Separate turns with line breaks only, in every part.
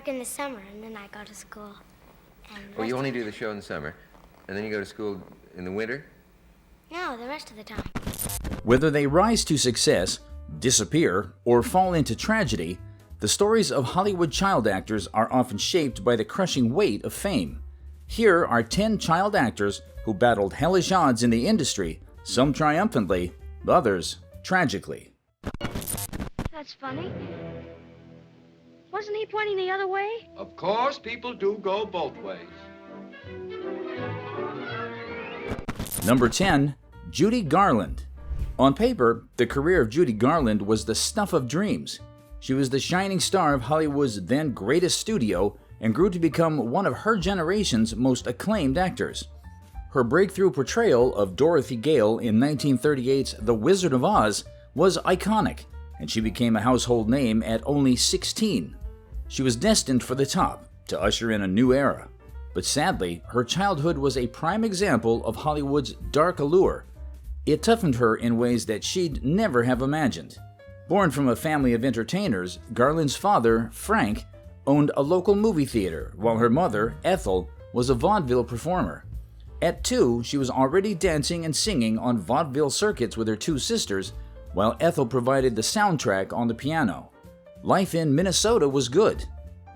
work in the summer, and then I go to school. And
Oh, you only do the show in the summer, and then you go to school in the winter?
No, the rest of the time.
Whether they rise to success, disappear, or fall into tragedy, the stories of Hollywood child actors are often shaped by the crushing weight of fame. Here are 10 child actors who battled hellish odds in the industry, some triumphantly, others tragically.
That's funny. Wasn't he pointing the other way?
Of course, people do go both ways.
Number 10, Judy Garland. On paper, the career of Judy Garland was the stuff of dreams. She was the shining star of Hollywood's then greatest studio and grew to become one of her generation's most acclaimed actors. Her breakthrough portrayal of Dorothy Gale in 1938's The Wizard of Oz was iconic, and she became a household name at only 16. She was destined for the top, to usher in a new era. But sadly, her childhood was a prime example of Hollywood's dark allure. It toughened her in ways that she'd never have imagined. Born from a family of entertainers, Garland's father, Frank, owned a local movie theater, while her mother, Ethel, was a vaudeville performer. At 2, she was already dancing and singing on vaudeville circuits with her 2 sisters, while Ethel provided the soundtrack on the piano. Life in Minnesota was good.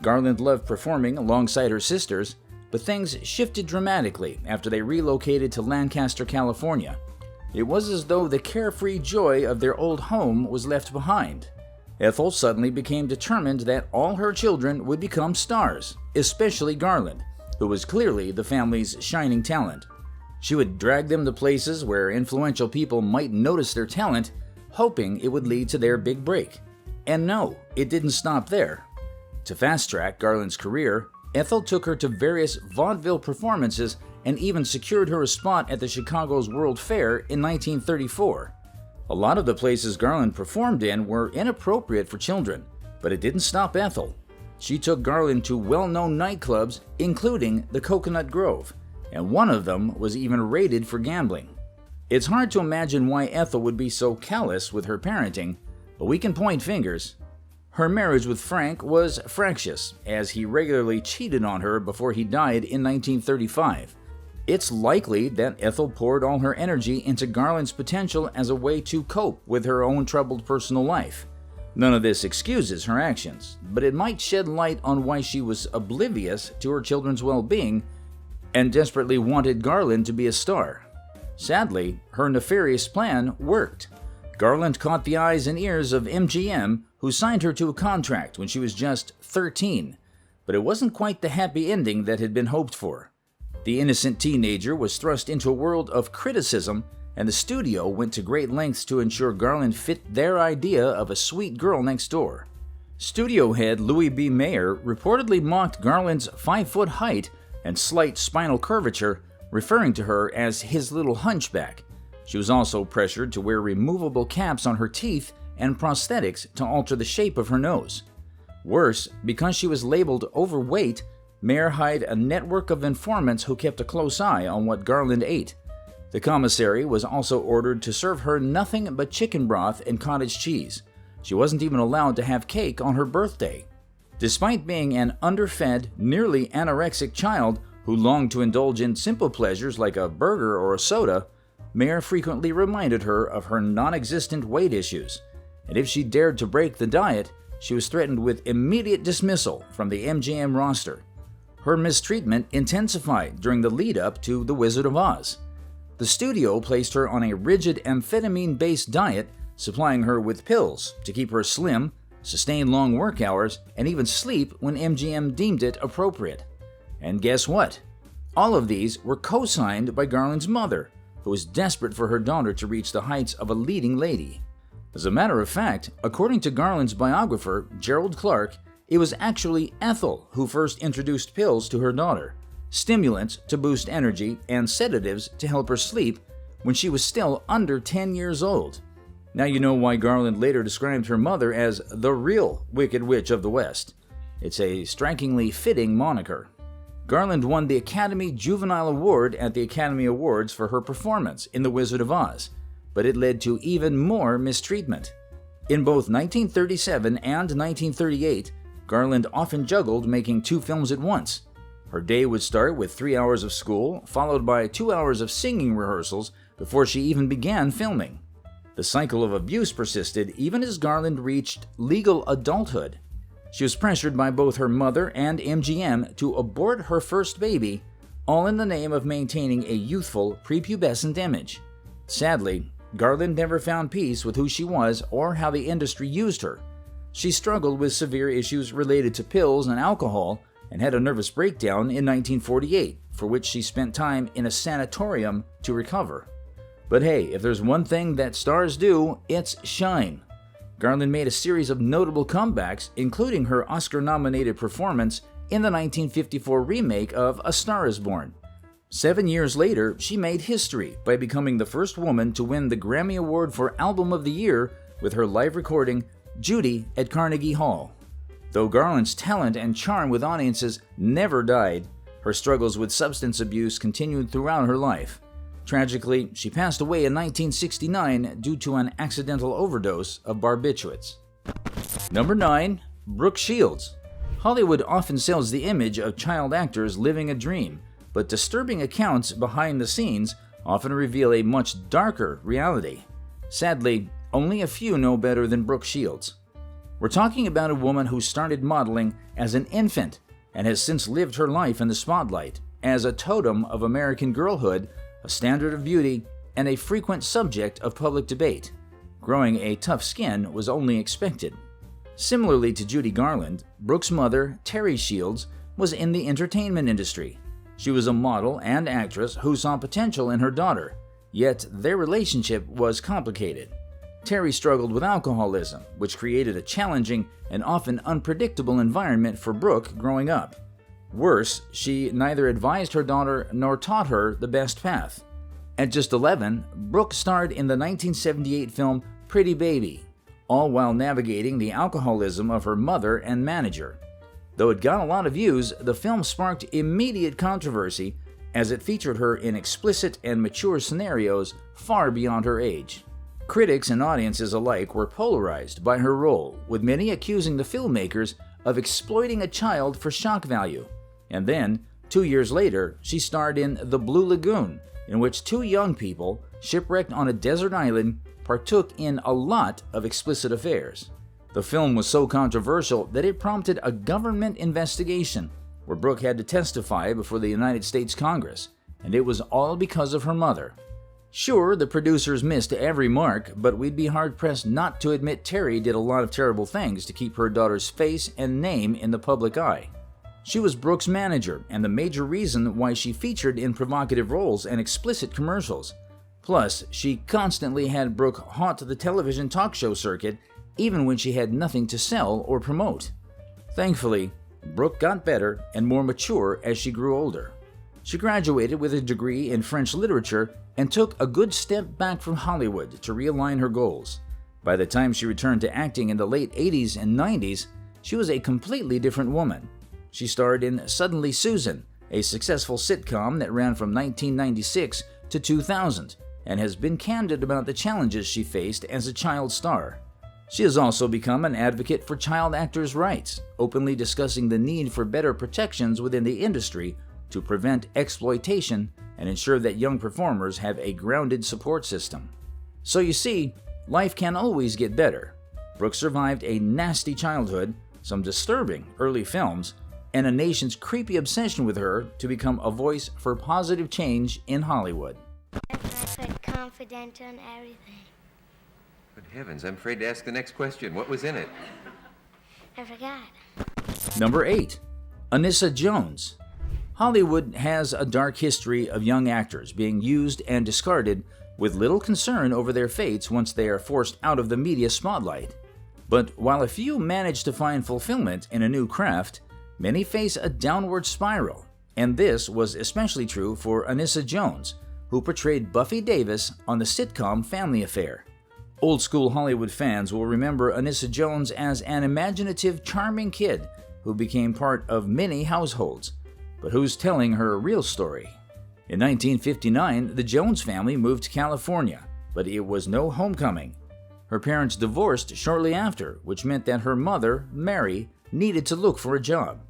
Garland loved performing alongside her sisters, but things shifted dramatically after they relocated to Lancaster, California. It was as though the carefree joy of their old home was left behind. Ethel suddenly became determined that all her children would become stars, especially Garland, who was clearly the family's shining talent. She would drag them to places where influential people might notice their talent, hoping it would lead to their big break. And no, it didn't stop there. To fast-track Garland's career, Ethel took her to various vaudeville performances and even secured her a spot at the Chicago's World Fair in 1934. A lot of the places Garland performed in were inappropriate for children, but it didn't stop Ethel. She took Garland to well-known nightclubs, including the Coconut Grove, and one of them was even raided for gambling. It's hard to imagine why Ethel would be so callous with her parenting, but we can point fingers. Her marriage with Frank was fractious, as he regularly cheated on her before he died in 1935. It's likely that Ethel poured all her energy into Garland's potential as a way to cope with her own troubled personal life. None of this excuses her actions, but it might shed light on why she was oblivious to her children's well-being and desperately wanted Garland to be a star. Sadly, her nefarious plan worked. Garland caught the eyes and ears of MGM, who signed her to a contract when she was just 13. But it wasn't quite the happy ending that had been hoped for. The innocent teenager was thrust into a world of criticism, and the studio went to great lengths to ensure Garland fit their idea of a sweet girl next door. Studio head Louis B. Mayer reportedly mocked Garland's 5-foot height and slight spinal curvature, referring to her as his little hunchback. She was also pressured to wear removable caps on her teeth and prosthetics to alter the shape of her nose. Worse, because she was labeled overweight, Mayer hired a network of informants who kept a close eye on what Garland ate. The commissary was also ordered to serve her nothing but chicken broth and cottage cheese. She wasn't even allowed to have cake on her birthday. Despite being an underfed, nearly anorexic child who longed to indulge in simple pleasures like a burger or a soda, Mayer frequently reminded her of her non-existent weight issues. And if she dared to break the diet, she was threatened with immediate dismissal from the MGM roster. Her mistreatment intensified during the lead-up to The Wizard of Oz. The studio placed her on a rigid amphetamine-based diet, supplying her with pills to keep her slim, sustain long work hours, and even sleep when MGM deemed it appropriate. And guess what? All of these were co-signed by Garland's mother, who was desperate for her daughter to reach the heights of a leading lady. As a matter of fact, according to Garland's biographer, Gerald Clark, it was actually Ethel who first introduced pills to her daughter, stimulants to boost energy and sedatives to help her sleep, when she was still under 10 years old. Now you know why Garland later described her mother as the real Wicked Witch of the West. It's a strikingly fitting moniker. Garland won the Academy Juvenile Award at the Academy Awards for her performance in The Wizard of Oz, but it led to even more mistreatment. In both 1937 and 1938, Garland often juggled making 2 films at once. Her day would start with 3 hours of school, followed by 2 hours of singing rehearsals before she even began filming. The cycle of abuse persisted even as Garland reached legal adulthood. She was pressured by both her mother and MGM to abort her first baby, all in the name of maintaining a youthful, prepubescent image. Sadly, Garland never found peace with who she was or how the industry used her. She struggled with severe issues related to pills and alcohol and had a nervous breakdown in 1948, for which she spent time in a sanatorium to recover. But hey, if there's one thing that stars do, it's shine. Garland made a series of notable comebacks, including her Oscar-nominated performance in the 1954 remake of A Star is Born. 7 years later, she made history by becoming the first woman to win the Grammy Award for Album of the Year with her live recording, Judy at Carnegie Hall. Though Garland's talent and charm with audiences never died, her struggles with substance abuse continued throughout her life. Tragically, she passed away in 1969 due to an accidental overdose of barbiturates. Number 9. Brooke Shields. Hollywood often sells the image of child actors living a dream, but disturbing accounts behind the scenes often reveal a much darker reality. Sadly, only a few know better than Brooke Shields. We're talking about a woman who started modeling as an infant and has since lived her life in the spotlight as a totem of American girlhood, a standard of beauty, and a frequent subject of public debate. Growing a tough skin was only expected. Similarly to Judy Garland, Brooke's mother, Terry Shields, was in the entertainment industry. She was a model and actress who saw potential in her daughter, yet their relationship was complicated. Terry struggled with alcoholism, which created a challenging and often unpredictable environment for Brooke growing up. Worse, she neither advised her daughter nor taught her the best path. At just 11, Brooke starred in the 1978 film Pretty Baby, all while navigating the alcoholism of her mother and manager. Though it got a lot of views, the film sparked immediate controversy as it featured her in explicit and mature scenarios far beyond her age. Critics and audiences alike were polarized by her role, with many accusing the filmmakers of exploiting a child for shock value. And then, 2 years later, she starred in The Blue Lagoon, in which 2 young people, shipwrecked on a desert island, partook in a lot of explicit affairs. The film was so controversial that it prompted a government investigation, where Brooke had to testify before the United States Congress, and it was all because of her mother. Sure, the producers missed every mark, but we'd be hard-pressed not to admit Terry did a lot of terrible things to keep her daughter's face and name in the public eye. She was Brooke's manager and the major reason why she featured in provocative roles and explicit commercials. Plus, she constantly had Brooke haunt the television talk show circuit even when she had nothing to sell or promote. Thankfully, Brooke got better and more mature as she grew older. She graduated with a degree in French literature and took a good step back from Hollywood to realign her goals. By the time she returned to acting in the late 80s and 90s, she was a completely different woman. She starred in Suddenly Susan, a successful sitcom that ran from 1996 to 2000, and has been candid about the challenges she faced as a child star. She has also become an advocate for child actors' rights, openly discussing the need for better protections within the industry to prevent exploitation and ensure that young performers have a grounded support system. So you see, life can always get better. Brooke survived a nasty childhood, some disturbing early films, and a nation's creepy obsession with her to become a voice for positive change in Hollywood.
I put confidential and everything.
Good heavens, I'm afraid to ask the next question. What was in it?
I forgot.
Number 8. Anissa Jones. Hollywood has a dark history of young actors being used and discarded with little concern over their fates once they are forced out of the media spotlight. But while a few manage to find fulfillment in a new craft, many face a downward spiral, and this was especially true for Anissa Jones, who portrayed Buffy Davis on the sitcom Family Affair. Old-school Hollywood fans will remember Anissa Jones as an imaginative, charming kid who became part of many households. But who's telling her real story? In 1959, the Jones family moved to California, but it was no homecoming. Her parents divorced shortly after, which meant that her mother, Mary, needed to look for a job.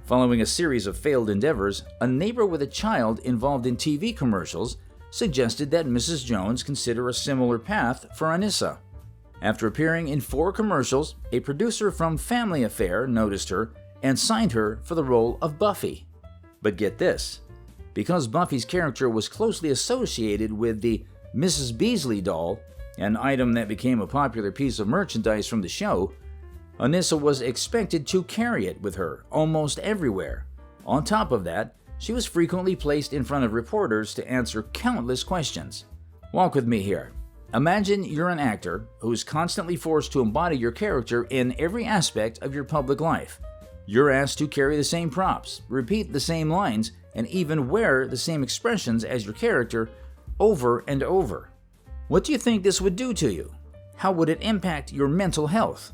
Following a series of failed endeavors, a neighbor with a child involved in TV commercials suggested that Mrs. Jones consider a similar path for Anissa. After appearing in 4 commercials, a producer from Family Affair noticed her and signed her for the role of Buffy. But get this, because Buffy's character was closely associated with the Mrs. Beasley doll, an item that became a popular piece of merchandise from the show, Anissa was expected to carry it with her almost everywhere. On top of that, she was frequently placed in front of reporters to answer countless questions. Walk with me here. Imagine you're an actor who is constantly forced to embody your character in every aspect of your public life. You're asked to carry the same props, repeat the same lines, and even wear the same expressions as your character over and over. What do you think this would do to you? How would it impact your mental health?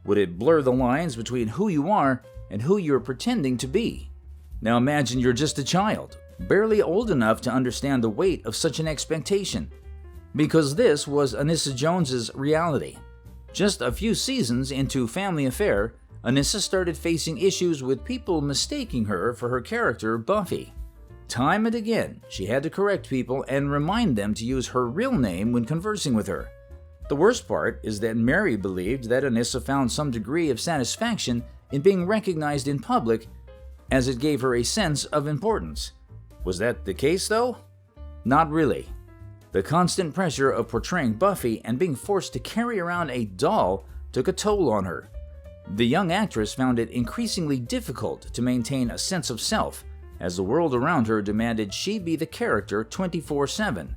Would it blur the lines between who you are and who you're pretending to be? Now imagine you're just a child, barely old enough to understand the weight of such an expectation. Because this was Anissa Jones's reality. Just a few seasons into Family Affair, Anissa started facing issues with people mistaking her for her character Buffy. Time and again, she had to correct people and remind them to use her real name when conversing with her. The worst part is that Mary believed that Anissa found some degree of satisfaction in being recognized in public, as it gave her a sense of importance. Was that the case, though? Not really. The constant pressure of portraying Buffy and being forced to carry around a doll took a toll on her. The young actress found it increasingly difficult to maintain a sense of self, as the world around her demanded she be the character 24/7.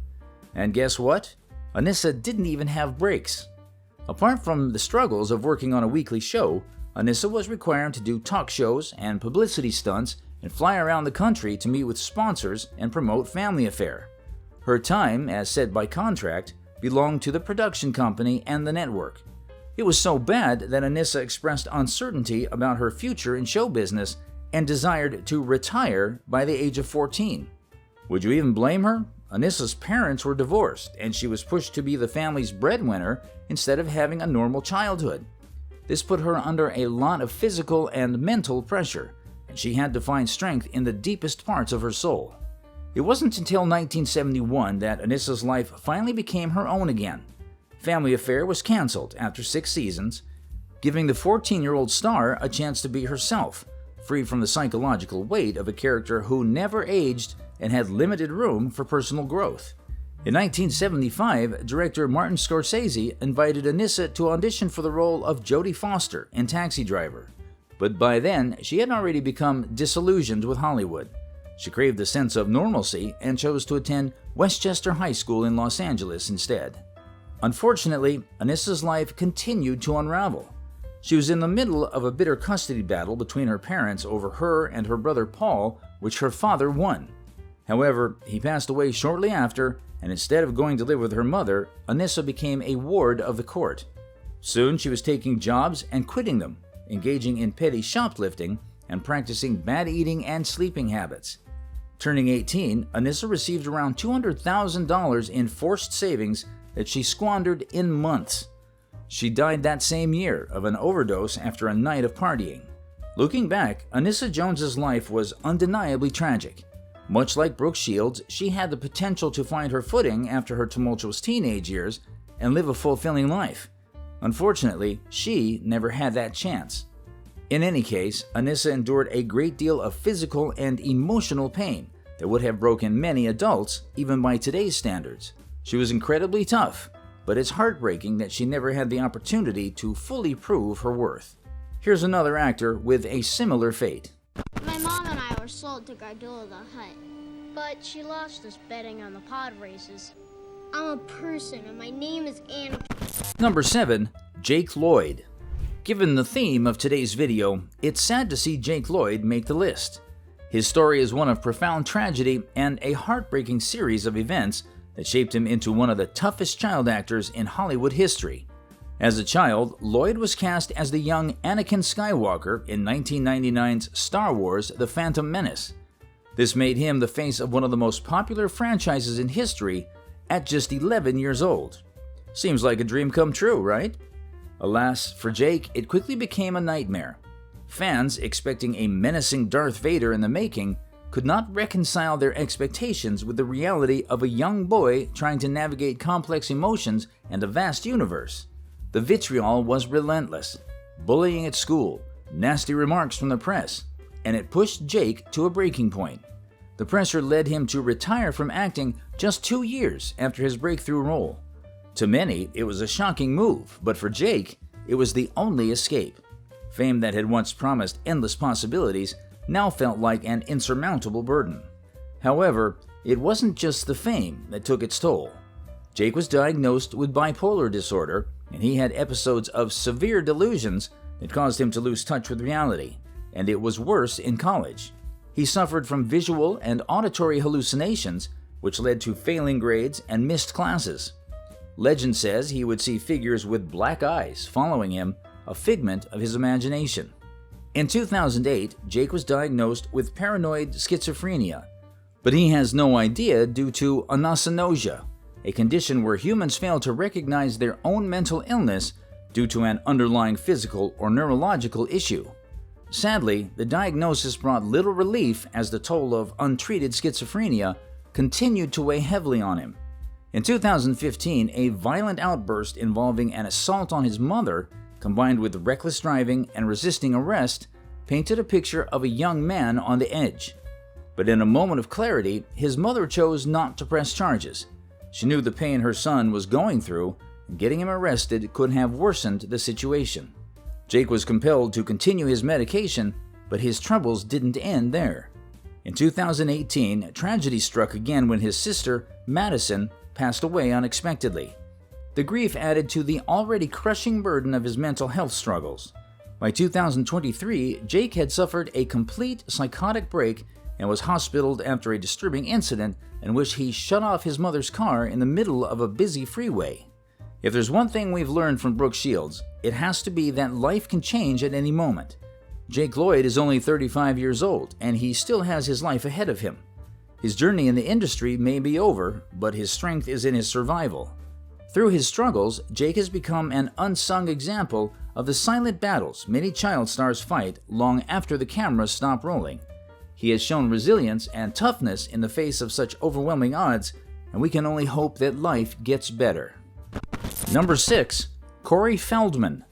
And guess what? Anissa didn't even have breaks. Apart from the struggles of working on a weekly show, Anissa was required to do talk shows and publicity stunts and fly around the country to meet with sponsors and promote Family Affair. Her time, as set by contract, belonged to the production company and the network. It was so bad that Anissa expressed uncertainty about her future in show business and desired to retire by the age of 14. Would you even blame her? Anissa's parents were divorced, and she was pushed to be the family's breadwinner instead of having a normal childhood. This put her under a lot of physical and mental pressure, and she had to find strength in the deepest parts of her soul. It wasn't until 1971 that Anissa's life finally became her own again. Family Affair was canceled after 6 seasons, giving the 14-year-old star a chance to be herself, free from the psychological weight of a character who never aged and had limited room for personal growth. In 1975, director Martin Scorsese invited Anissa to audition for the role of Jodie Foster in Taxi Driver. But by then, she had already become disillusioned with Hollywood. She craved a sense of normalcy and chose to attend Westchester High School in Los Angeles instead. Unfortunately, Anissa's life continued to unravel. She was in the middle of a bitter custody battle between her parents over her and her brother Paul, which her father won. However, he passed away shortly after, and instead of going to live with her mother, Anissa became a ward of the court. Soon she was taking jobs and quitting them, engaging in petty shoplifting, and practicing bad eating and sleeping habits. Turning 18, Anissa received around $200,000 in forced savings that she squandered in months. She died that same year of an overdose after a night of partying. Looking back, Anissa Jones's life was undeniably tragic. Much like Brooke Shields, she had the potential to find her footing after her tumultuous teenage years and live a fulfilling life. Unfortunately, she never had that chance. In any case, Anissa endured a great deal of physical and emotional pain that would have broken many adults, even by today's standards. She was incredibly tough, but it's heartbreaking that she never had the opportunity to fully prove her worth. Here's another actor with a similar fate.
My mom and I were sold to Gardula the Hutt, but she lost us betting on the pod races. I'm a person, and my name is Anna.
Number 7. Jake Lloyd. Given the theme of today's video, it's sad to see Jake Lloyd make the list. His story is one of profound tragedy and a heartbreaking series of events that shaped him into one of the toughest child actors in Hollywood history. As a child, Lloyd was cast as the young Anakin Skywalker in 1999's Star Wars: The Phantom Menace. This made him the face of one of the most popular franchises in history at just 11 years old. Seems like a dream come true, right? Alas, for Jake, it quickly became a nightmare. Fans, expecting a menacing Darth Vader in the making, could not reconcile their expectations with the reality of a young boy trying to navigate complex emotions and a vast universe. The vitriol was relentless. Bullying at school, nasty remarks from the press, and it pushed Jake to a breaking point. The pressure led him to retire from acting just 2 years after his breakthrough role. To many, it was a shocking move, but for Jake, it was the only escape. Fame that had once promised endless possibilities now felt like an insurmountable burden. However, it wasn't just the fame that took its toll. Jake was diagnosed with bipolar disorder, and he had episodes of severe delusions that caused him to lose touch with reality, and it was worse in college. He suffered from visual and auditory hallucinations, which led to failing grades and missed classes. Legend says he would see figures with black eyes following him, a figment of his imagination. In 2008, Jake was diagnosed with paranoid schizophrenia, but he has no idea due to anosognosia, a condition where humans fail to recognize their own mental illness due to an underlying physical or neurological issue. Sadly, the diagnosis brought little relief as the toll of untreated schizophrenia continued to weigh heavily on him. In 2015, a violent outburst involving an assault on his mother, combined with reckless driving and resisting arrest, painted a picture of a young man on the edge. But in a moment of clarity, his mother chose not to press charges. She knew the pain her son was going through, and getting him arrested could have worsened the situation. Jake was compelled to continue his medication, but his troubles didn't end there. In 2018, tragedy struck again when his sister, Madison, passed away unexpectedly. The grief added to the already crushing burden of his mental health struggles. By 2023, Jake had suffered a complete psychotic break and was hospitaled after a disturbing incident in which he shut off his mother's car in the middle of a busy freeway. If there's one thing we've learned from Brooke Shields, it has to be that life can change at any moment. Jake Lloyd is only 35 years old, and he still has his life ahead of him. His journey in the industry may be over, but his strength is in his survival. Through his struggles, Jake has become an unsung example of the silent battles many child stars fight long after the cameras stop rolling. He has shown resilience and toughness in the face of such overwhelming odds, and we can only hope that life gets better. Number 6. Corey Feldman.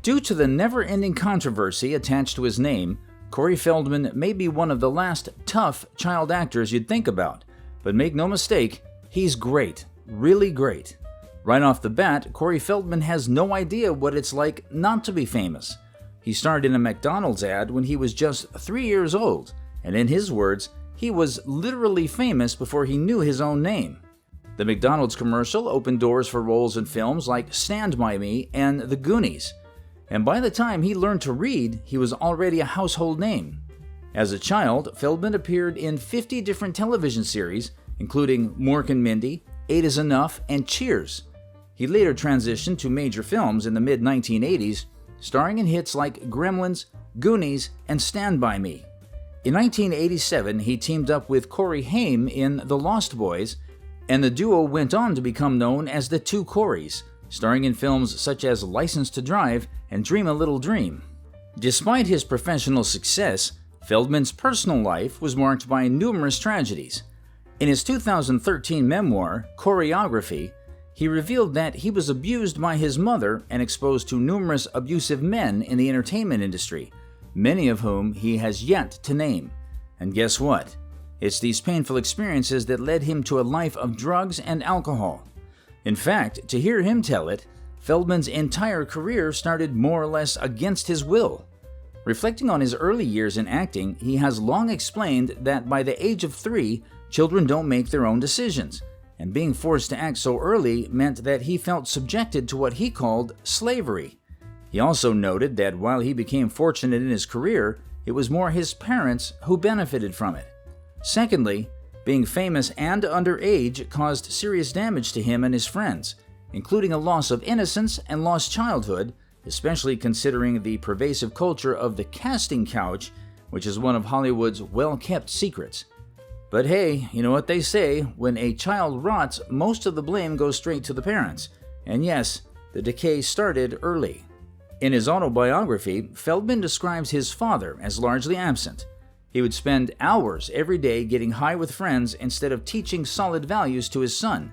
Due to the never-ending controversy attached to his name, Corey Feldman may be one of the last tough child actors you'd think about, but make no mistake, he's great, really great. Right off the bat, Corey Feldman has no idea what it's like not to be famous. He starred in a McDonald's ad when he was just 3 years old, and in his words, he was literally famous before he knew his own name. The McDonald's commercial opened doors for roles in films like Stand By Me and The Goonies, and by the time he learned to read, he was already a household name. As a child, Feldman appeared in 50 different television series, including Mork and Mindy, 8 is Enough, and Cheers. He later transitioned to major films in the mid-1980s, starring in hits like Gremlins, Goonies, and Stand By Me. In 1987, he teamed up with Corey Haim in The Lost Boys, and the duo went on to become known as the Two Coreys, starring in films such as License to Drive and Dream a Little Dream. Despite his professional success, Feldman's personal life was marked by numerous tragedies. In his 2013 memoir, Choreography, he revealed that he was abused by his mother and exposed to numerous abusive men in the entertainment industry, many of whom he has yet to name. And guess what? It's these painful experiences that led him to a life of drugs and alcohol. In fact, to hear him tell it, Feldman's entire career started more or less against his will. Reflecting on his early years in acting, he has long explained that by the age of 3, children don't make their own decisions, and being forced to act so early meant that he felt subjected to what he called slavery. He also noted that while he became fortunate in his career, it was more his parents who benefited from it. Secondly, being famous and underage caused serious damage to him and his friends, including a loss of innocence and lost childhood, especially considering the pervasive culture of the casting couch, which is one of Hollywood's well-kept secrets. But hey, you know what they say, when a child rots, most of the blame goes straight to the parents. And yes, the decay started early. In his autobiography, Feldman describes his father as largely absent. He would spend hours every day getting high with friends instead of teaching solid values to his son.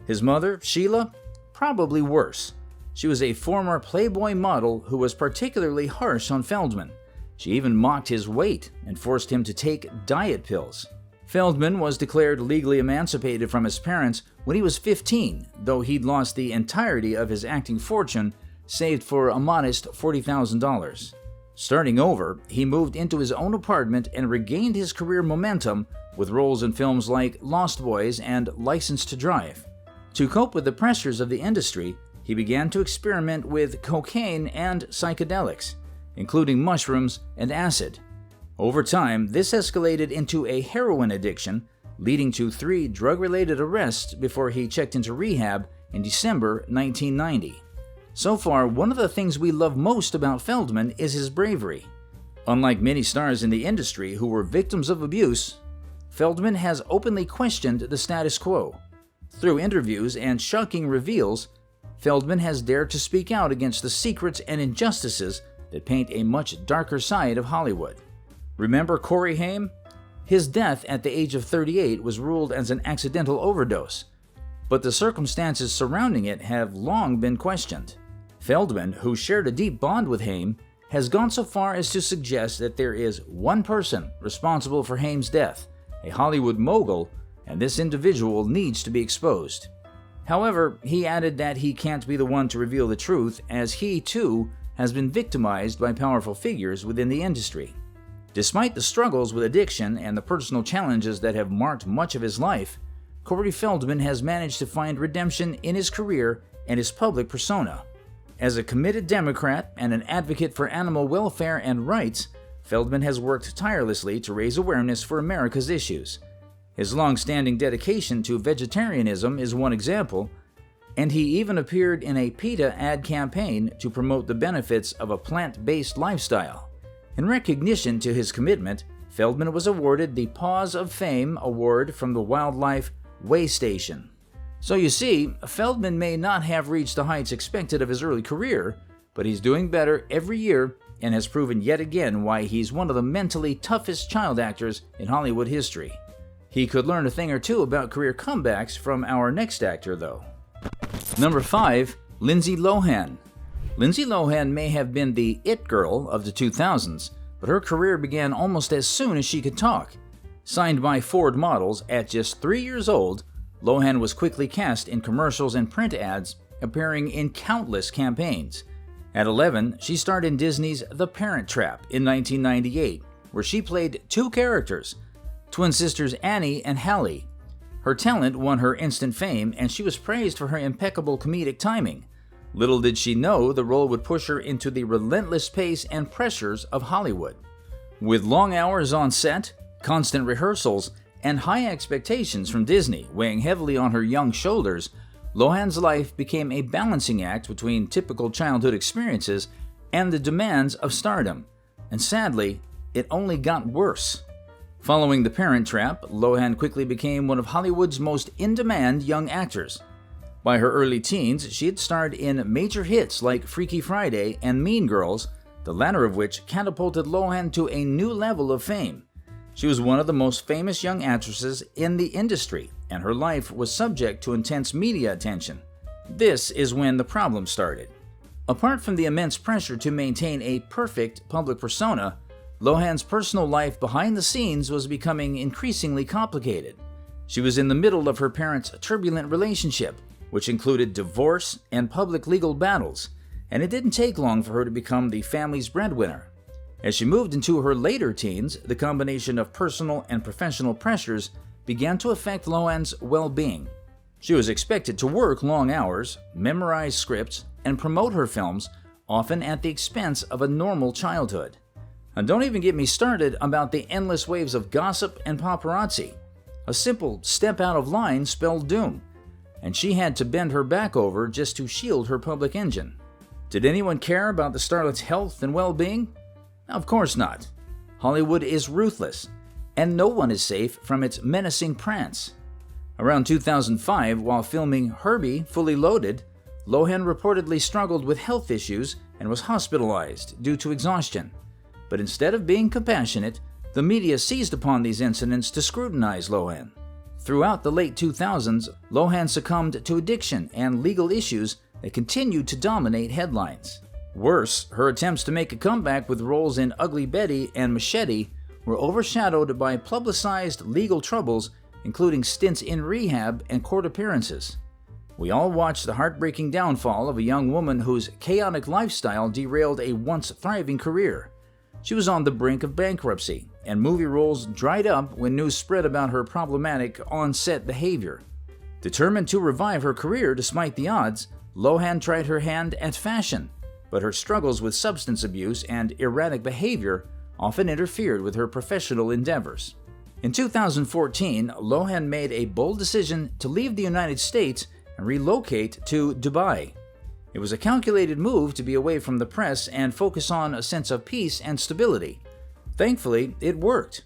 His mother, Sheila, probably worse. She was a former Playboy model who was particularly harsh on Feldman. She even mocked his weight and forced him to take diet pills. Feldman was declared legally emancipated from his parents when he was 15, though he'd lost the entirety of his acting fortune, saved for a modest $40,000. Starting over, he moved into his own apartment and regained his career momentum with roles in films like Lost Boys and License to Drive. To cope with the pressures of the industry, he began to experiment with cocaine and psychedelics, including mushrooms and acid. Over time, this escalated into a heroin addiction, leading to 3 drug-related arrests before he checked into rehab in December 1990. So far, one of the things we love most about Feldman is his bravery. Unlike many stars in the industry who were victims of abuse, Feldman has openly questioned the status quo. Through interviews and shocking reveals, Feldman has dared to speak out against the secrets and injustices that paint a much darker side of Hollywood. Remember Corey Haim? His death at the age of 38 was ruled as an accidental overdose, but the circumstances surrounding it have long been questioned. Feldman, who shared a deep bond with Haim, has gone so far as to suggest that there is one person responsible for Haim's death, a Hollywood mogul, and this individual needs to be exposed. However, he added that he can't be the one to reveal the truth, as he, too, has been victimized by powerful figures within the industry. Despite the struggles with addiction and the personal challenges that have marked much of his life, Corey Feldman has managed to find redemption in his career and his public persona. As a committed Democrat and an advocate for animal welfare and rights, Feldman has worked tirelessly to raise awareness for America's issues. His long-standing dedication to vegetarianism is one example, and he even appeared in a PETA ad campaign to promote the benefits of a plant-based lifestyle. In recognition to his commitment, Feldman was awarded the Paws of Fame Award from the Wildlife Way Station. So you see, Feldman may not have reached the heights expected of his early career, but he's doing better every year and has proven yet again why he's one of the mentally toughest child actors in Hollywood history. He could learn a thing or two about career comebacks from our next actor, though. Number 5, Lindsay Lohan. Lindsay Lohan may have been the it girl of the 2000s, but her career began almost as soon as she could talk. Signed by Ford Models at just 3 years old, Lohan was quickly cast in commercials and print ads, appearing in countless campaigns. At 11, she starred in Disney's The Parent Trap in 1998, where she played 2 characters, twin sisters Annie and Hallie. Her talent won her instant fame, and she was praised for her impeccable comedic timing. Little did she know the role would push her into the relentless pace and pressures of Hollywood. With long hours on set, constant rehearsals, and high expectations from Disney weighing heavily on her young shoulders, Lohan's life became a balancing act between typical childhood experiences and the demands of stardom. And sadly, it only got worse. Following The Parent Trap, Lohan quickly became one of Hollywood's most in-demand young actors. By her early teens, she had starred in major hits like Freaky Friday and Mean Girls, the latter of which catapulted Lohan to a new level of fame. She was one of the most famous young actresses in the industry, and her life was subject to intense media attention. This is when the problem started. Apart from the immense pressure to maintain a perfect public persona, Lohan's personal life behind the scenes was becoming increasingly complicated. She was in the middle of her parents' turbulent relationship, which included divorce and public legal battles, and it didn't take long for her to become the family's breadwinner. As she moved into her later teens, the combination of personal and professional pressures began to affect Lohan's well-being. She was expected to work long hours, memorize scripts, and promote her films, often at the expense of a normal childhood. And don't even get me started about the endless waves of gossip and paparazzi. A simple step out of line spelled doom, and she had to bend her back over just to shield her public engine. Did anyone care about the starlet's health and well-being? Of course not. Hollywood is ruthless, and no one is safe from its menacing prance. Around 2005, while filming Herbie Fully Loaded, Lohan reportedly struggled with health issues and was hospitalized due to exhaustion. But instead of being compassionate, the media seized upon these incidents to scrutinize Lohan. Throughout the late 2000s, Lohan succumbed to addiction and legal issues that continued to dominate headlines. Worse, her attempts to make a comeback with roles in Ugly Betty and Machete were overshadowed by publicized legal troubles, including stints in rehab and court appearances. We all watched the heartbreaking downfall of a young woman whose chaotic lifestyle derailed a once thriving career. She was on the brink of bankruptcy, and movie roles dried up when news spread about her problematic on-set behavior. Determined to revive her career despite the odds, Lohan tried her hand at fashion, but her struggles with substance abuse and erratic behavior often interfered with her professional endeavors. In 2014, Lohan made a bold decision to leave the United States and relocate to Dubai. It was a calculated move to be away from the press and focus on a sense of peace and stability. Thankfully, it worked.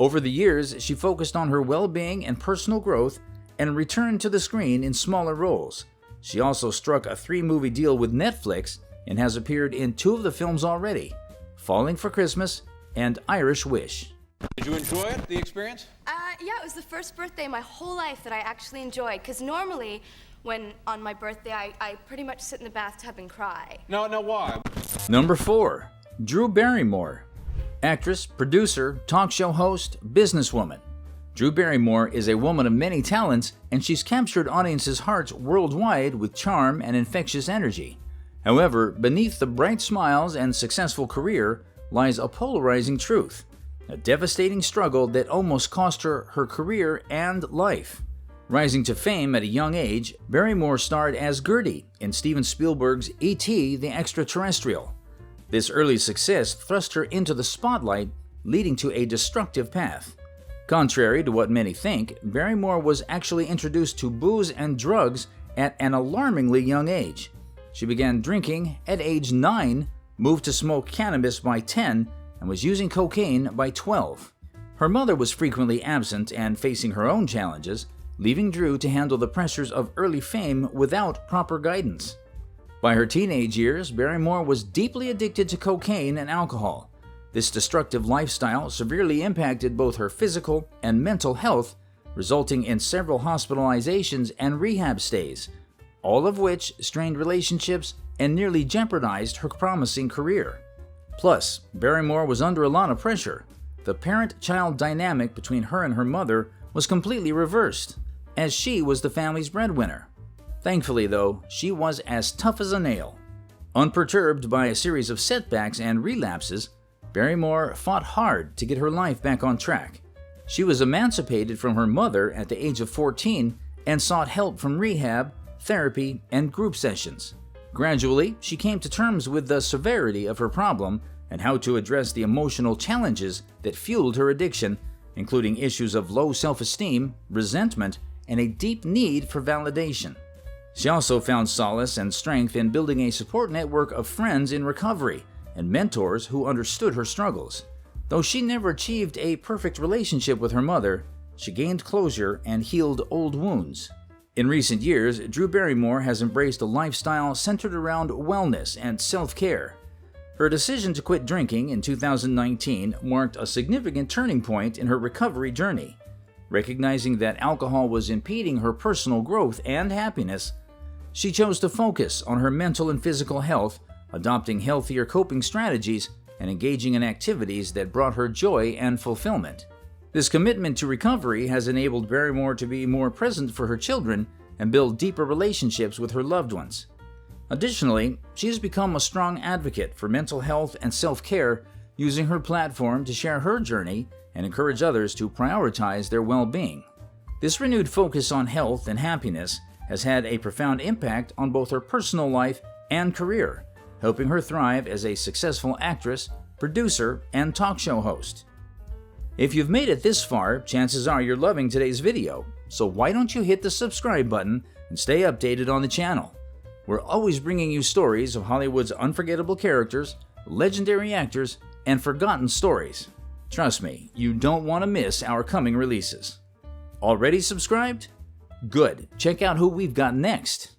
Over the years, she focused on her well-being and personal growth and returned to the screen in smaller roles. She also struck a 3-movie deal with Netflix and has appeared in 2 of the films already, Falling for Christmas and Irish Wish.
Did you enjoy it, the experience?
Yeah, it was the first birthday in my whole life that I actually enjoyed, because normally, when on my birthday, I pretty much sit in the bathtub and cry.
No, why?
Number 4. Drew Barrymore. Actress, producer, talk show host, businesswoman. Drew Barrymore is a woman of many talents, and she's captured audiences' hearts worldwide with charm and infectious energy. However, beneath the bright smiles and successful career lies a polarizing truth, a devastating struggle that almost cost her her career and life. Rising to fame at a young age, Barrymore starred as Gertie in Steven Spielberg's E.T. the Extraterrestrial. This early success thrust her into the spotlight, leading to a destructive path. Contrary to what many think, Barrymore was actually introduced to booze and drugs at an alarmingly young age. She began drinking at age 9, moved to smoke cannabis by 10, and was using cocaine by 12. Her mother was frequently absent and facing her own challenges, leaving Drew to handle the pressures of early fame without proper guidance. By her teenage years, Barrymore was deeply addicted to cocaine and alcohol. This destructive lifestyle severely impacted both her physical and mental health, resulting in several hospitalizations and rehab stays, all of which strained relationships and nearly jeopardized her promising career. Plus, Barrymore was under a lot of pressure. The parent-child dynamic between her and her mother was completely reversed, as she was the family's breadwinner. Thankfully, though, she was as tough as a nail. Unperturbed by a series of setbacks and relapses, Barrymore fought hard to get her life back on track. She was emancipated from her mother at the age of 14 and sought help from rehab, therapy, and group sessions. Gradually, she came to terms with the severity of her problem and how to address the emotional challenges that fueled her addiction, including issues of low self-esteem, resentment, and a deep need for validation. She also found solace and strength in building a support network of friends in recovery and mentors who understood her struggles. Though she never achieved a perfect relationship with her mother, she gained closure and healed old wounds. In recent years, Drew Barrymore has embraced a lifestyle centered around wellness and self-care. Her decision to quit drinking in 2019 marked a significant turning point in her recovery journey. Recognizing that alcohol was impeding her personal growth and happiness, she chose to focus on her mental and physical health, adopting healthier coping strategies and engaging in activities that brought her joy and fulfillment. This commitment to recovery has enabled Barrymore to be more present for her children and build deeper relationships with her loved ones. Additionally, she has become a strong advocate for mental health and self-care, using her platform to share her journey and encourage others to prioritize their well-being. This renewed focus on health and happiness has had a profound impact on both her personal life and career, helping her thrive as a successful actress, producer, and talk show host. If you've made it this far, chances are you're loving today's video, so why don't you hit the subscribe button and stay updated on the channel? We're always bringing you stories of Hollywood's unforgettable characters, legendary actors, and forgotten stories. Trust me, you don't want to miss our coming releases. Already subscribed? Good. Check out who we've got next.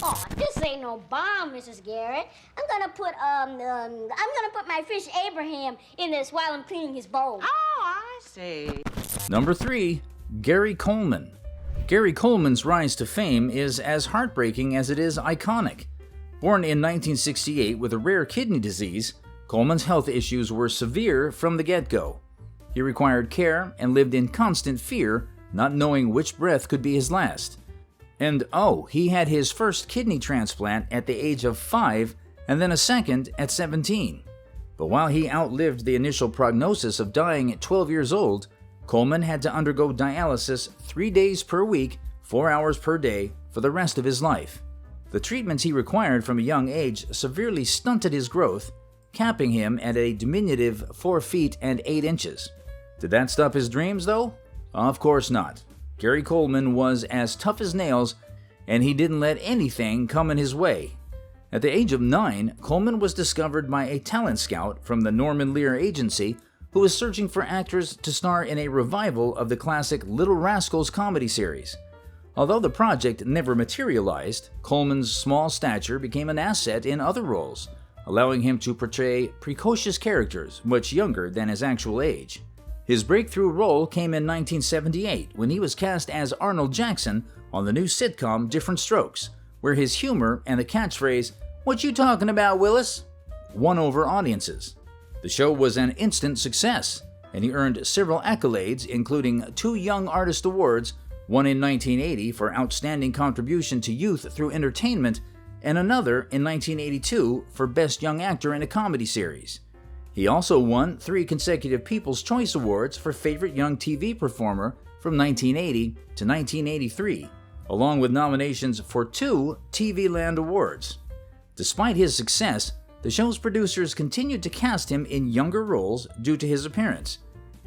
Aw, Oh, this ain't no bomb, Mrs. Garrett. I'm gonna put my fish Abraham in this while I'm cleaning his bowl.
Oh, I see.
Number 3, Gary Coleman. Gary Coleman's rise to fame is as heartbreaking as it is iconic. Born in 1968 with a rare kidney disease, Coleman's health issues were severe from the get-go. He required care and lived in constant fear, not knowing which breath could be his last. And he had his first kidney transplant at the age of 5 and then a second at 17. But while he outlived the initial prognosis of dying at 12 years old, Coleman had to undergo dialysis 3 days per week, 4 hours per day, for the rest of his life. The treatments he required from a young age severely stunted his growth, capping him at a diminutive 4 feet and 8 inches. Did that stop his dreams, though? Of course not. Gary Coleman was as tough as nails, and he didn't let anything come in his way. At the age of 9, Coleman was discovered by a talent scout from the Norman Lear Agency who was searching for actors to star in a revival of the classic Little Rascals comedy series. Although the project never materialized, Coleman's small stature became an asset in other roles, allowing him to portray precocious characters much younger than his actual age. His breakthrough role came in 1978 when he was cast as Arnold Jackson on the new sitcom Different Strokes, where his humor and the catchphrase, "What you talking about, Willis?" won over audiences. The show was an instant success, and he earned several accolades, including 2 Young Artist Awards, one in 1980 for outstanding contribution to youth through entertainment, and another in 1982 for Best Young Actor in a Comedy Series. He also won 3 consecutive People's Choice Awards for Favorite Young TV Performer from 1980 to 1983, along with nominations for 2 TV Land Awards. Despite his success, the show's producers continued to cast him in younger roles due to his appearance,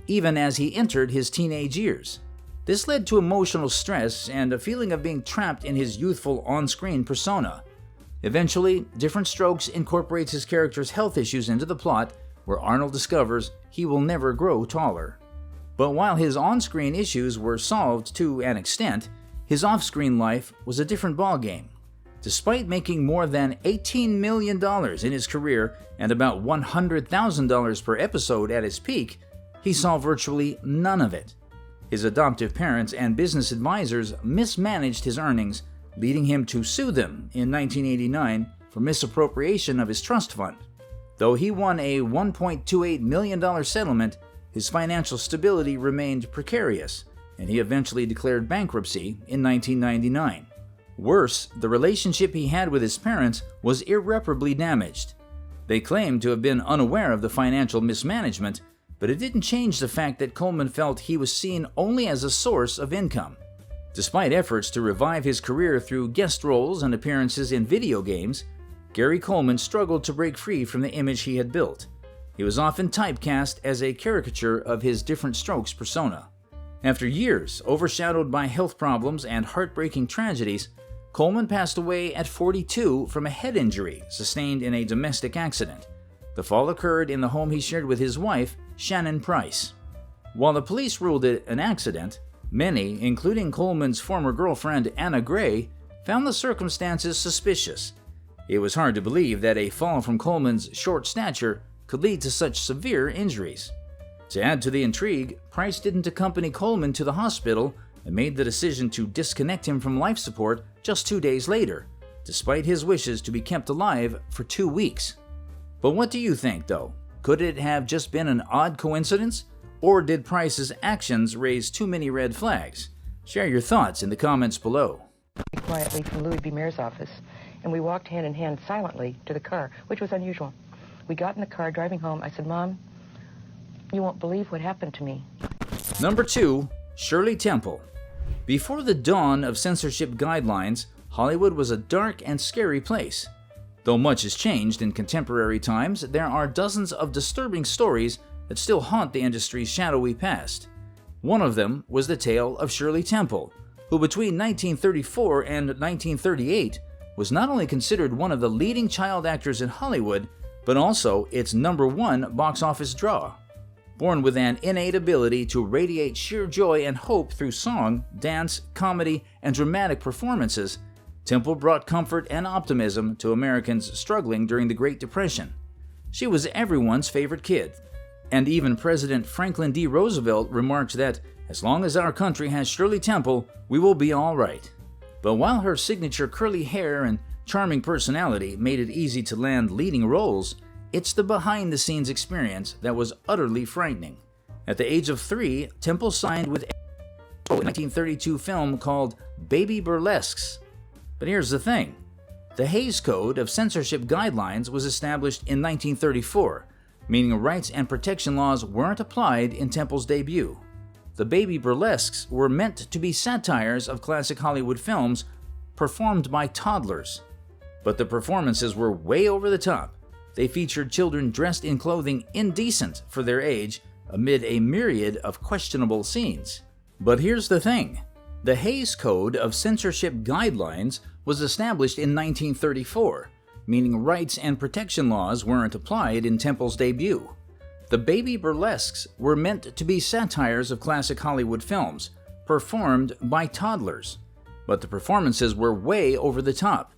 even as he entered his teenage years. This led to emotional stress and a feeling of being trapped in his youthful on-screen persona. Eventually, Different Strokes incorporates his character's health issues into the plot, where Arnold discovers he will never grow taller. But while his on-screen issues were solved to an extent, his off-screen life was a different ballgame. Despite making more than $18 million in his career and about $100,000 per episode at his peak, he saw virtually none of it. His adoptive parents and business advisors mismanaged his earnings, leading him to sue them in 1989 for misappropriation of his trust fund. Though he won a $1.28 million settlement, his financial stability remained precarious, and he eventually declared bankruptcy in 1999. Worse, the relationship he had with his parents was irreparably damaged. They claimed to have been unaware of the financial mismanagement, but it didn't change the fact that Coleman felt he was seen only as a source of income. Despite efforts to revive his career through guest roles and appearances in video games, Gary Coleman struggled to break free from the image he had built. He was often typecast as a caricature of his Different Strokes persona. After years overshadowed by health problems and heartbreaking tragedies, Coleman passed away at 42 from a head injury sustained in a domestic accident. The fall occurred in the home he shared with his wife, Shannon Price. While the police ruled it an accident, many, including Coleman's former girlfriend Anna Gray, found the circumstances suspicious. It was hard to believe that a fall from Coleman's short stature could lead to such severe injuries. To add to the intrigue, Price didn't accompany Coleman to the hospital and made the decision to disconnect him from life support just 2 days later, despite his wishes to be kept alive for 2 weeks. But what do you think, though? Could it have just been an odd coincidence? Or did Price's actions raise too many red flags? Share your thoughts in the comments below.
Quietly from Louis B. Mayor's office, and we walked hand in hand silently to the car, which was unusual. We got in the car driving home. I said, "Mom, you won't believe what happened to me."
Number 2, Shirley Temple. Before the dawn of censorship guidelines, Hollywood was a dark and scary place. Though much has changed in contemporary times, there are dozens of disturbing stories that still haunt the industry's shadowy past. One of them was the tale of Shirley Temple, who between 1934 and 1938 was not only considered one of the leading child actors in Hollywood, but also its #1 box office draw. Born with an innate ability to radiate sheer joy and hope through song, dance, comedy, and dramatic performances, Temple brought comfort and optimism to Americans struggling during the Great Depression. She was everyone's favorite kid, and even President Franklin D. Roosevelt remarked that as long as our country has Shirley Temple, we will be all right. But while her signature curly hair and charming personality made it easy to land leading roles, it's the behind-the-scenes experience that was utterly frightening. At the age of 3, Temple signed with a 1932 film called Baby Burlesques. But here's the thing. The Hays Code of Censorship Guidelines was established in 1934, meaning rights and protection laws weren't applied in Temple's debut. The Baby Burlesques were meant to be satires of classic Hollywood films performed by toddlers. But the performances were way over the top. They featured children dressed in clothing indecent for their age amid a myriad of questionable scenes. But here's the thing. The Hays Code of Censorship Guidelines was established in 1934, meaning rights and protection laws weren't applied in Temple's debut. The Baby Burlesques were meant to be satires of classic Hollywood films, performed by toddlers. But the performances were way over the top.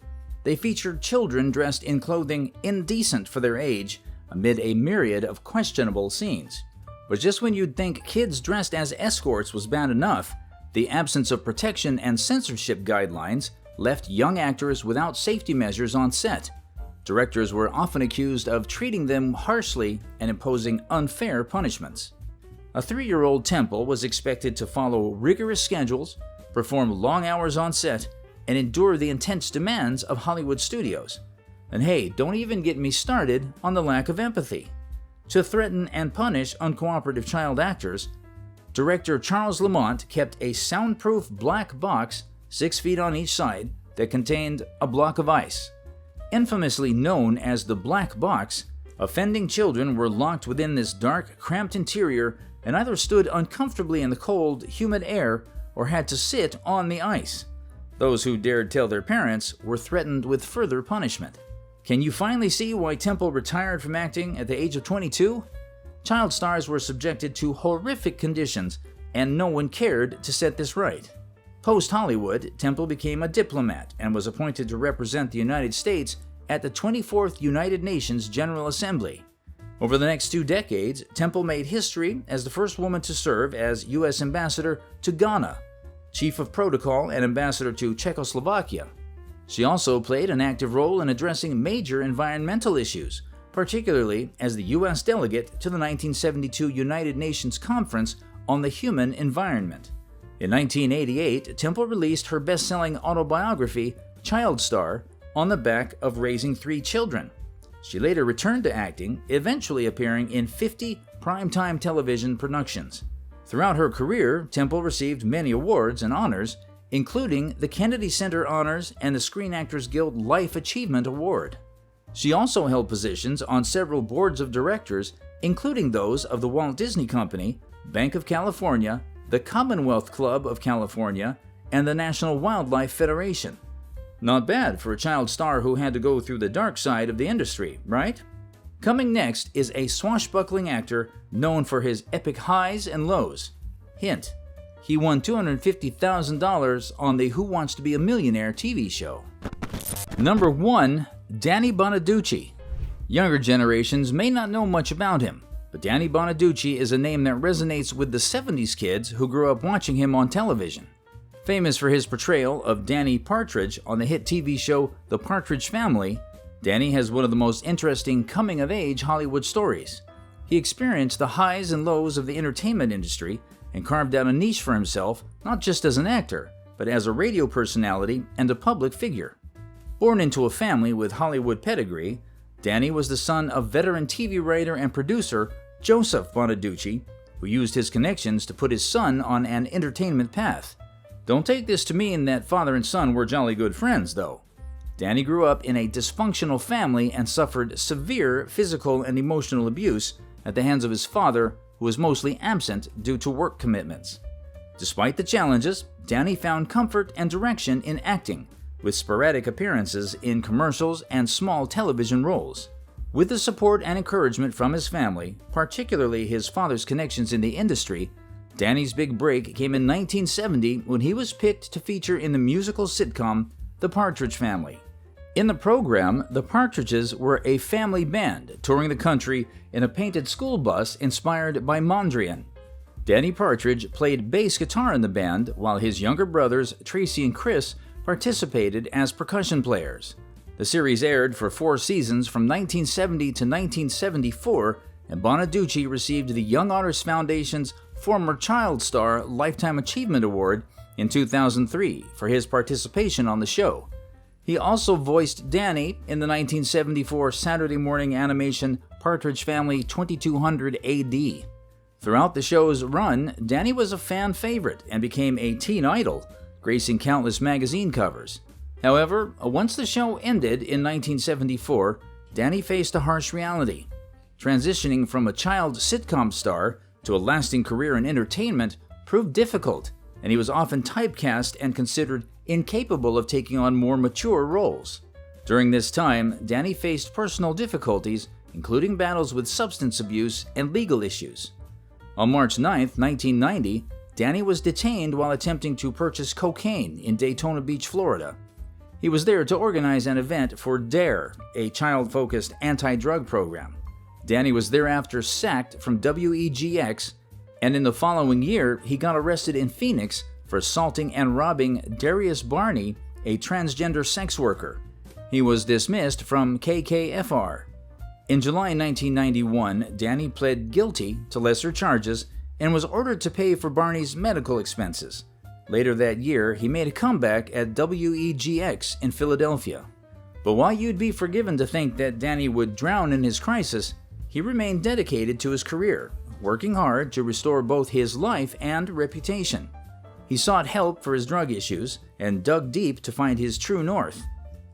They featured children dressed in clothing indecent for their age amid a myriad of questionable scenes. But just when you'd think kids dressed as escorts was bad enough, the absence of protection and censorship guidelines left young actors without safety measures on set. Directors were often accused of treating them harshly and imposing unfair punishments. A 3-year-old Temple was expected to follow rigorous schedules, perform long hours on set, and endure the intense demands of Hollywood studios. And hey, don't even get me started on the lack of empathy. To threaten and punish uncooperative child actors, director Charles Lamont kept a soundproof black box 6 feet on each side that contained a block of ice. Infamously known as the Black Box, offending children were locked within this dark, cramped interior and either stood uncomfortably in the cold, humid air or had to sit on the ice. Those who dared tell their parents were threatened with further punishment. Can you finally see why Temple retired from acting at the age of 22? Child stars were subjected to horrific conditions, and no one cared to set this right. Post-Hollywood, Temple became a diplomat and was appointed to represent the United States at the 24th United Nations General Assembly. Over the next 2 decades, Temple made history as the first woman to serve as U.S. Ambassador to Ghana, Chief of Protocol and Ambassador to Czechoslovakia. She also played an active role in addressing major environmental issues, particularly as the U.S. delegate to the 1972 United Nations Conference on the Human Environment. In 1988, Temple released her best-selling autobiography, Child Star, on the back of raising 3 children. She later returned to acting, eventually appearing in 50 primetime television productions. Throughout her career, Temple received many awards and honors, including the Kennedy Center Honors and the Screen Actors Guild Life Achievement Award. She also held positions on several boards of directors, including those of the Walt Disney Company, Bank of California, the Commonwealth Club of California, and the National Wildlife Federation. Not bad for a child star who had to go through the dark side of the industry, right? Coming next is a swashbuckling actor known for his epic highs and lows. Hint: he won $250,000 on the Who Wants to Be a Millionaire TV show. Number 1. Danny Bonaducci. Younger generations may not know much about him, but Danny Bonaducci is a name that resonates with the 70s kids who grew up watching him on television. Famous for his portrayal of Danny Partridge on the hit TV show The Partridge Family, Danny has one of the most interesting coming-of-age Hollywood stories. He experienced the highs and lows of the entertainment industry and carved out a niche for himself not just as an actor, but as a radio personality and a public figure. Born into a family with Hollywood pedigree, Danny was the son of veteran TV writer and producer Joseph Bonaducci, who used his connections to put his son on an entertainment path. Don't take this to mean that father and son were jolly good friends, though. Danny grew up in a dysfunctional family and suffered severe physical and emotional abuse at the hands of his father, who was mostly absent due to work commitments. Despite the challenges, Danny found comfort and direction in acting, with sporadic appearances in commercials and small television roles. With the support and encouragement from his family, particularly his father's connections in the industry, Danny's big break came in 1970 when he was picked to feature in the musical sitcom The Partridge Family. In the program, the Partridges were a family band touring the country in a painted school bus inspired by Mondrian. Danny Partridge played bass guitar in the band, while his younger brothers, Tracy and Chris, participated as percussion players. The series aired for 4 seasons from 1970 to 1974, and Bonaducci received the Young Artists Foundation's Former Child Star Lifetime Achievement Award in 2003 for his participation on the show. He also voiced Danny in the 1974 Saturday morning animation Partridge Family 2200 AD. Throughout the show's run, Danny was a fan favorite and became a teen idol, gracing countless magazine covers. However, once the show ended in 1974, Danny faced a harsh reality. Transitioning from a child sitcom star to a lasting career in entertainment proved difficult, and he was often typecast and considered incapable of taking on more mature roles. During this time, Danny faced personal difficulties, including battles with substance abuse and legal issues. On March 9, 1990, Danny was detained while attempting to purchase cocaine in Daytona Beach, Florida. He was there to organize an event for DARE, a child-focused anti-drug program. Danny was thereafter sacked from WEGX, and in the following year, he got arrested in Phoenix for assaulting and robbing Darius Barney, a transgender sex worker. He was dismissed from KKFR. In July 1991, Danny pled guilty to lesser charges and was ordered to pay for Barney's medical expenses. Later that year, he made a comeback at WEGX in Philadelphia. But while you'd be forgiven to think that Danny would drown in his crisis, he remained dedicated to his career, working hard to restore both his life and reputation. He sought help for his drug issues and dug deep to find his true north.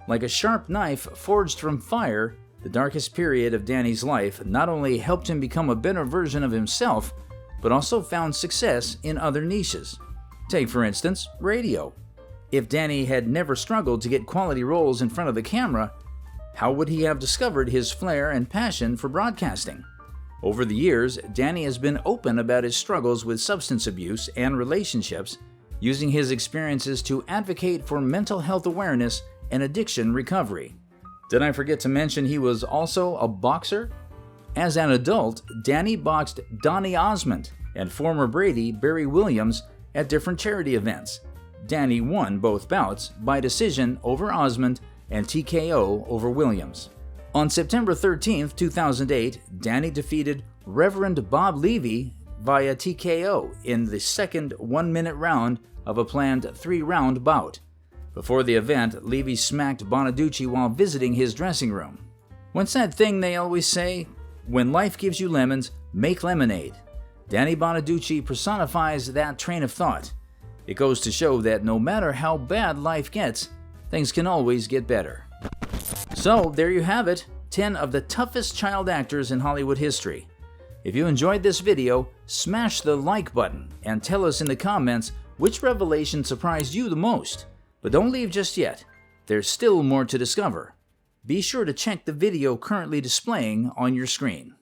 Like a sharp knife forged from fire, the darkest period of Danny's life not only helped him become a better version of himself, but also found success in other niches. Take, for instance, radio. If Danny had never struggled to get quality roles in front of the camera, how would he have discovered his flair and passion for broadcasting? Over the years, Danny has been open about his struggles with substance abuse and relationships, using his experiences to advocate for mental health awareness and addiction recovery. Did I forget to mention he was also a boxer? As an adult, Danny boxed Donny Osmond and former Brady Barry Williams at different charity events. Danny won both bouts by decision over Osmond and TKO over Williams. On September 13, 2008, Danny defeated Reverend Bob Levy via TKO in the second 1-minute round of a planned 3-round bout. Before the event, Levy smacked Bonaducci while visiting his dressing room. What's that thing they always say? When life gives you lemons, make lemonade. Danny Bonaducci personifies that train of thought. It goes to show that no matter how bad life gets, things can always get better. So, there you have it, 10 of the toughest child actors in Hollywood history. If you enjoyed this video, smash the like button and tell us in the comments which revelation surprised you the most. But don't leave just yet. There's still more to discover. Be sure to check the video currently displaying on your screen.